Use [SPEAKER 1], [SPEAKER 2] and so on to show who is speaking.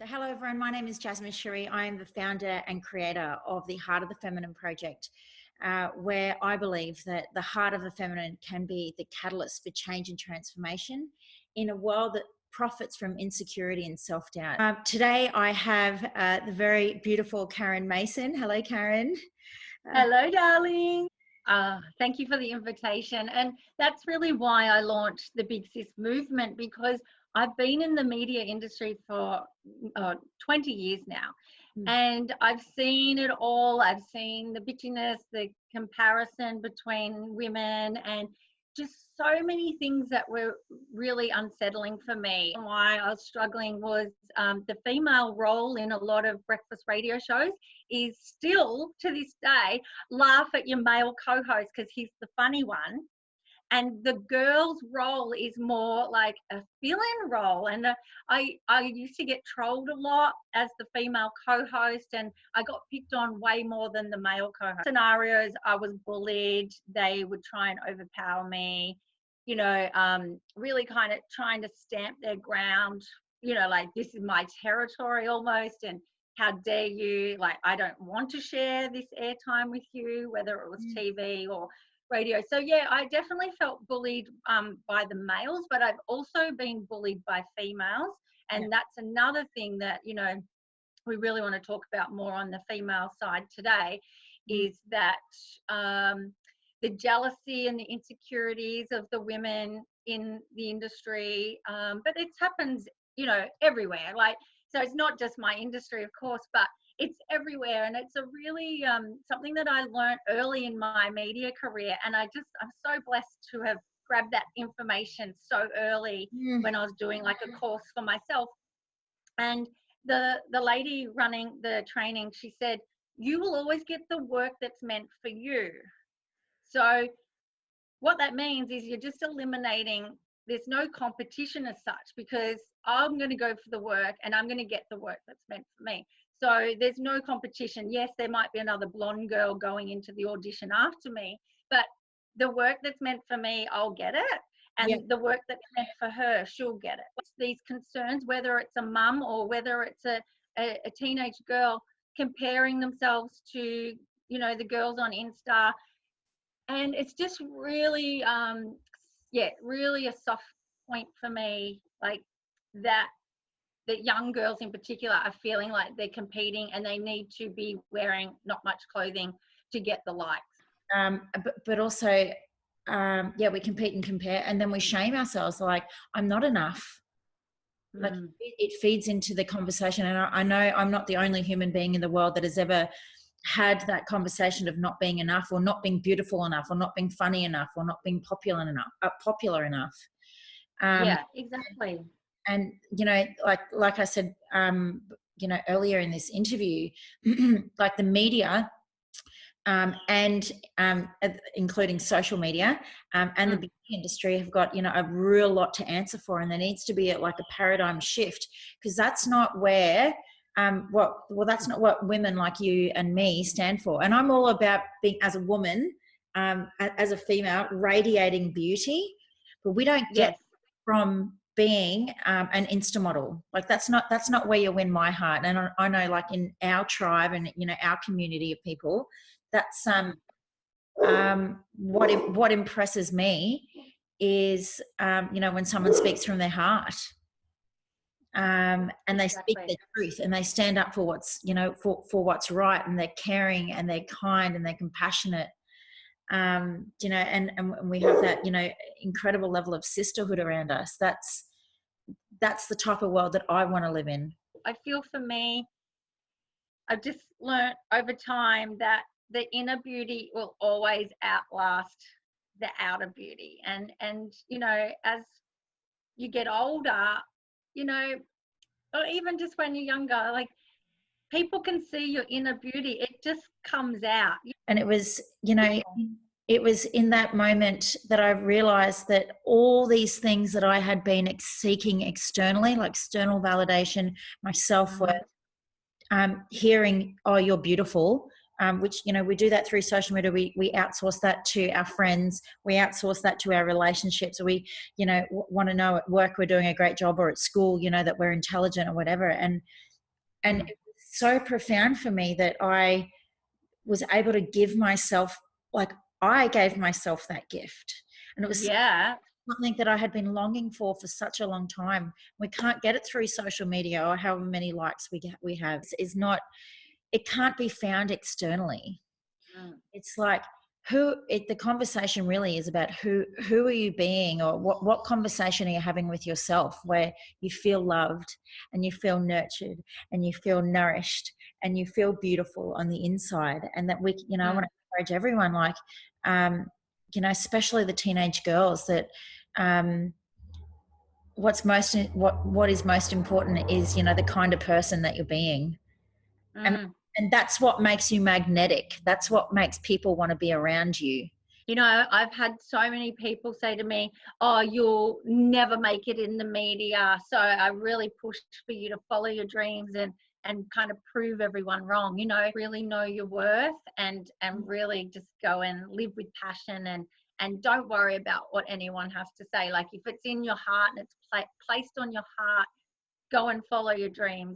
[SPEAKER 1] So hello everyone, my name is Jasmine Cherie. I am the founder and creator of the Heart of the Feminine project, where I believe that the heart of the feminine can be the catalyst for change and transformation in a world that profits from insecurity and self-doubt. Today I have the very beautiful Karen Mason. Hello, Karen.
[SPEAKER 2] Hello, darling. Thank you for the invitation. And that's really why I launched the Big Sis movement, because I've been in the media industry for 20 years now. And I've seen it all. I've seen the bitchiness, the comparison between women, and just so many things that were really unsettling for me. And why I was struggling was the female role in a lot of breakfast radio shows is still to this day laugh at your male co-host because he's the funny one. And the girl's role is more like a fill-in role. And I used to get trolled a lot as the female co-host, and I got picked on way more than the male co-host. Scenarios, I was bullied. They would try and overpower me, really kind of trying to stamp their ground, like this is my territory almost. And how dare you, like, I don't want to share this airtime with you, whether it was TV or radio. So yeah, I definitely felt bullied by the males, but I've also been bullied by females. And that's another thing that, we really want to talk about more on the female side today, is that the jealousy and the insecurities of the women in the industry. But it happens, everywhere. Like, so it's not just my industry, of course, but it's everywhere. And it's a really something that I learned early in my media career. And I'm so blessed to have grabbed that information so early when I was doing like a course for myself. And the lady running the training, she said, you will always get the work that's meant for you. So what that means is you're just eliminating, there's no competition as such, because I'm going to go for the work and I'm going to get the work that's meant for me. So there's no competition. Yes, there might be another blonde girl going into the audition after me, but the work that's meant for me, I'll get it. And the work that's meant for her, she'll get it. It's these concerns, whether it's a mum or whether it's a teenage girl, comparing themselves to, the girls on Insta. And it's just really, really a soft point for me, like that young girls in particular are feeling like they're competing and they need to be wearing not much clothing to get the likes.
[SPEAKER 1] But also, we compete and compare, and then we shame ourselves, like, I'm not enough. Like, it feeds into the conversation. And I know I'm not the only human being in the world that has ever had that conversation of not being enough, or not being beautiful enough, or not being funny enough, or not being popular enough.
[SPEAKER 2] Yeah, exactly.
[SPEAKER 1] And like I said, earlier in this interview, like the media, and including social media, and the beauty industry have got a real lot to answer for, and there needs to be a paradigm shift, because that's not where that's not what women like you and me stand for. And I'm all about being, as a woman, as a female, radiating beauty, but we don't get from being an Insta model. Like, that's not where you win my heart. And I know, like, in our tribe and our community of people, that's what impresses me is when someone speaks from their heart, and they speak their truth, and they stand up for what's for what's right, and they're caring and they're kind and they're compassionate. And we have that incredible level of sisterhood around us. That's the type of world that I want to live in.
[SPEAKER 2] I feel, for me, I've just learned over time that the inner beauty will always outlast the outer beauty. And as you get older, or even just when you're younger, like, people can see your inner beauty. It just comes out.
[SPEAKER 1] And it was, it was in that moment that I realized that all these things that I had been seeking externally, like external validation, my self-worth, hearing, oh, you're beautiful, which, we do that through social media. We outsource that to our friends. We outsource that to our relationships. We, want to know at work we're doing a great job, or at school, that we're intelligent or whatever. And And it was so profound for me that I was able to give myself, like, I gave myself that gift. And it was something that I had been longing for such a long time. We can't get it through social media or however many likes we have. It can't be found externally. It's like, the conversation really is about who are you being, or what conversation are you having with yourself, where you feel loved and you feel nurtured and you feel nourished and you feel beautiful on the inside. And that we, I want to encourage everyone, like, especially the teenage girls, that what is most important is, the kind of person that you're being. And that's what makes you magnetic. That's what makes people want to be around you.
[SPEAKER 2] You know, I've had so many people say to me, oh, you'll never make it in the media. So I really pushed for you to follow your dreams and kind of prove everyone wrong, really know your worth and really just go and live with passion and don't worry about what anyone has to say. Like, if it's in your heart and it's placed on your heart, go and follow your dreams.